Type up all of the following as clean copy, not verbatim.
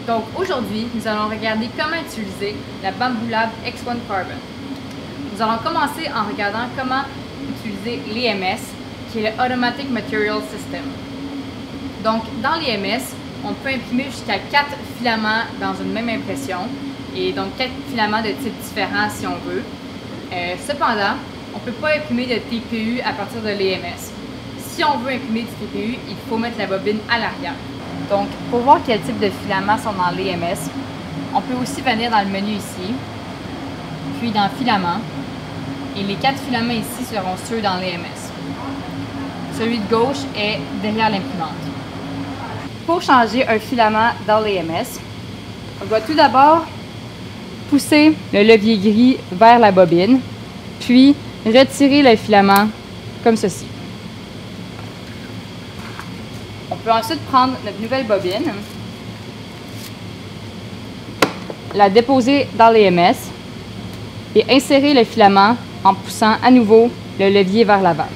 Donc aujourd'hui, nous allons regarder comment utiliser la Bambu Lab X1 Carbon. Nous allons commencer en regardant comment utiliser l'EMS, qui est le Automatic Material System. Donc dans l'EMS, on peut imprimer jusqu'à 4 filaments dans une même impression, et donc 4 filaments de types différents si on veut. Cependant, on ne peut pas imprimer de TPU à partir de l'EMS. Si on veut imprimer du TPU, il faut mettre la bobine à l'arrière. Donc, pour voir quel type de filaments sont dans l'EMS, on peut aussi venir dans le menu ici, puis dans Filaments, et les 4 filaments ici seront ceux dans l'EMS. Celui de gauche est derrière l'imprimante. Pour changer un filament dans l'EMS, on doit tout d'abord pousser le levier gris vers la bobine, puis retirer le filament comme ceci. On peut ensuite prendre notre nouvelle bobine, la déposer dans l'EMS et insérer le filament en poussant à nouveau le levier vers l'avant.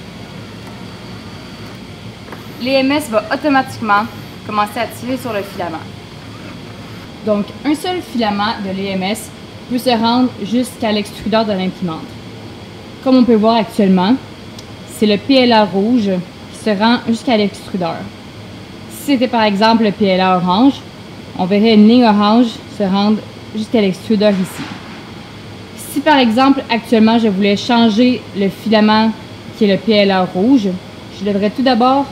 L'EMS va automatiquement commencer à tirer sur le filament. Donc, un seul filament de l'EMS peut se rendre jusqu'à l'extrudeur de l'imprimante. Comme on peut voir actuellement, c'est le PLA rouge qui se rend jusqu'à l'extrudeur. Si c'était par exemple le PLA orange, on verrait une ligne orange se rendre jusqu'à l'extrudeur ici. Si par exemple actuellement je voulais changer le filament qui est le PLA rouge, je devrais tout d'abord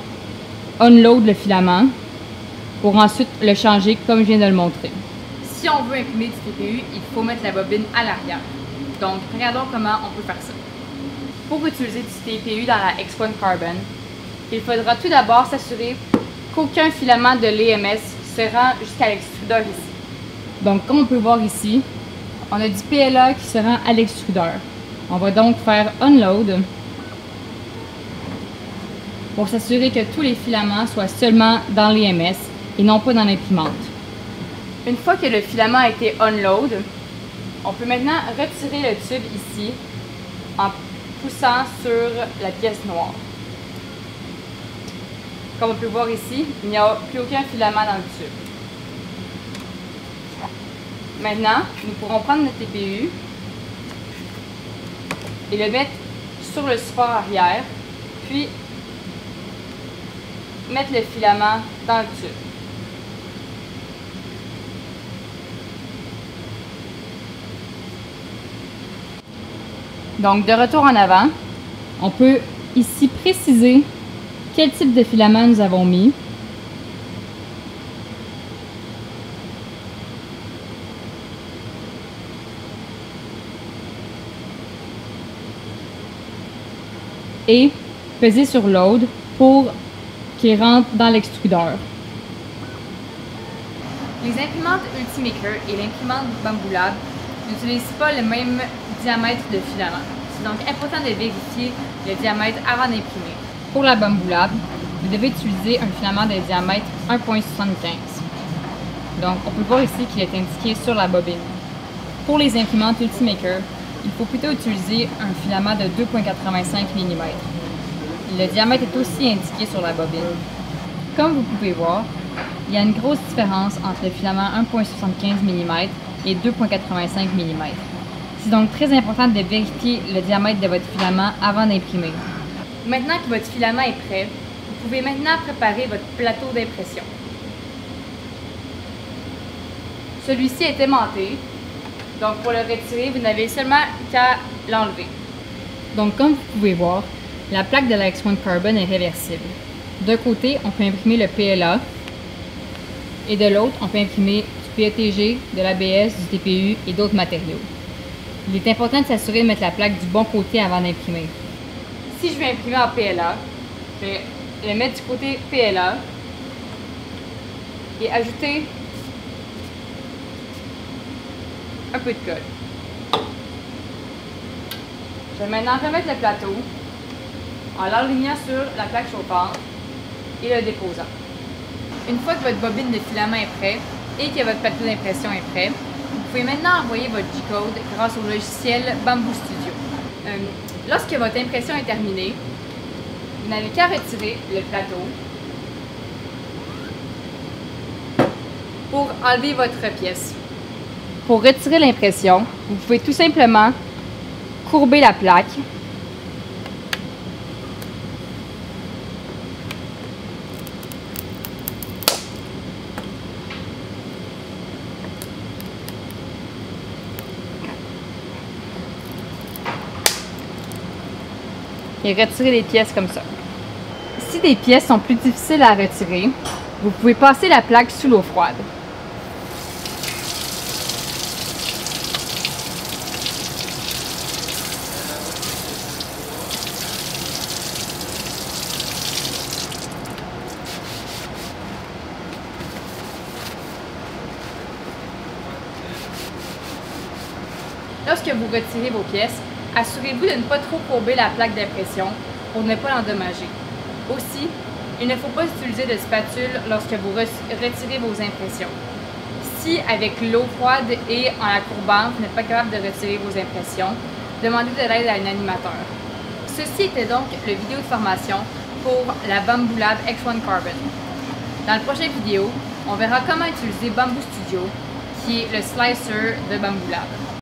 unload le filament pour ensuite le changer comme je viens de le montrer. Si on veut imprimer du TPU, il faut mettre la bobine à l'arrière. Donc regardons comment on peut faire ça. Pour utiliser du TPU dans la X1 Carbon, il faudra tout d'abord s'assurer qu'aucun filament de l'EMS se rend jusqu'à l'extrudeur ici. Donc, comme on peut voir ici, on a du PLA qui se rend à l'extrudeur. On va donc faire Unload pour s'assurer que tous les filaments soient seulement dans l'EMS et non pas dans l'imprimante. Une fois que le filament a été Unload, on peut maintenant retirer le tube ici en poussant sur la pièce noire. Comme on peut voir ici, il n'y a plus aucun filament dans le tube. Maintenant, nous pourrons prendre notre TPU et le mettre sur le support arrière, puis mettre le filament dans le tube. Donc, de retour en avant, on peut ici préciser quel type de filament nous avons mis. Et peser sur Load pour qu'il rentre dans l'extrudeur. Les imprimantes Ultimaker et l'imprimante Bambu Lab n'utilisent pas le même diamètre de filament. C'est donc important de vérifier le diamètre avant d'imprimer. Pour la Bambu Lab, vous devez utiliser un filament de diamètre 1,75. Donc, on peut voir ici qu'il est indiqué sur la bobine. Pour les imprimantes Ultimaker, il faut plutôt utiliser un filament de 2,85 mm. Le diamètre est aussi indiqué sur la bobine. Comme vous pouvez voir, il y a une grosse différence entre le filament 1,75 mm et 2,85 mm. C'est donc très important de vérifier le diamètre de votre filament avant d'imprimer. Maintenant que votre filament est prêt, vous pouvez maintenant préparer votre plateau d'impression. Celui-ci est aimanté, donc pour le retirer, vous n'avez seulement qu'à l'enlever. Donc comme vous pouvez voir, la plaque de la X1 Carbon est réversible. D'un côté, on peut imprimer le PLA et de l'autre, on peut imprimer du PETG, de l'ABS, du TPU et d'autres matériaux. Il est important de s'assurer de mettre la plaque du bon côté avant d'imprimer. Si je vais imprimer en PLA, je vais le mettre du côté PLA et ajouter un peu de colle. Je vais maintenant remettre le plateau en l'alignant sur la plaque chauffante et le déposant. Une fois que votre bobine de filament est prête et que votre plateau d'impression est prêt, vous pouvez maintenant envoyer votre G-code grâce au logiciel Bambu Studio. Lorsque votre impression est terminée, vous n'avez qu'à retirer le plateau pour enlever votre pièce. Pour retirer l'impression, vous pouvez tout simplement courber la plaque et retirer les pièces comme ça. Si des pièces sont plus difficiles à retirer, vous pouvez passer la plaque sous l'eau froide. Lorsque vous retirez vos pièces, assurez-vous de ne pas trop courber la plaque d'impression pour ne pas l'endommager. Aussi, il ne faut pas utiliser de spatule lorsque vous retirez vos impressions. Si avec l'eau froide et en la courbant, vous n'êtes pas capable de retirer vos impressions, demandez de l'aide à un animateur. Ceci était donc la vidéo de formation pour la Bamboo Lab X1 Carbon. Dans la prochaine vidéo, on verra comment utiliser Bamboo Studio, qui est le slicer de Bamboo Lab.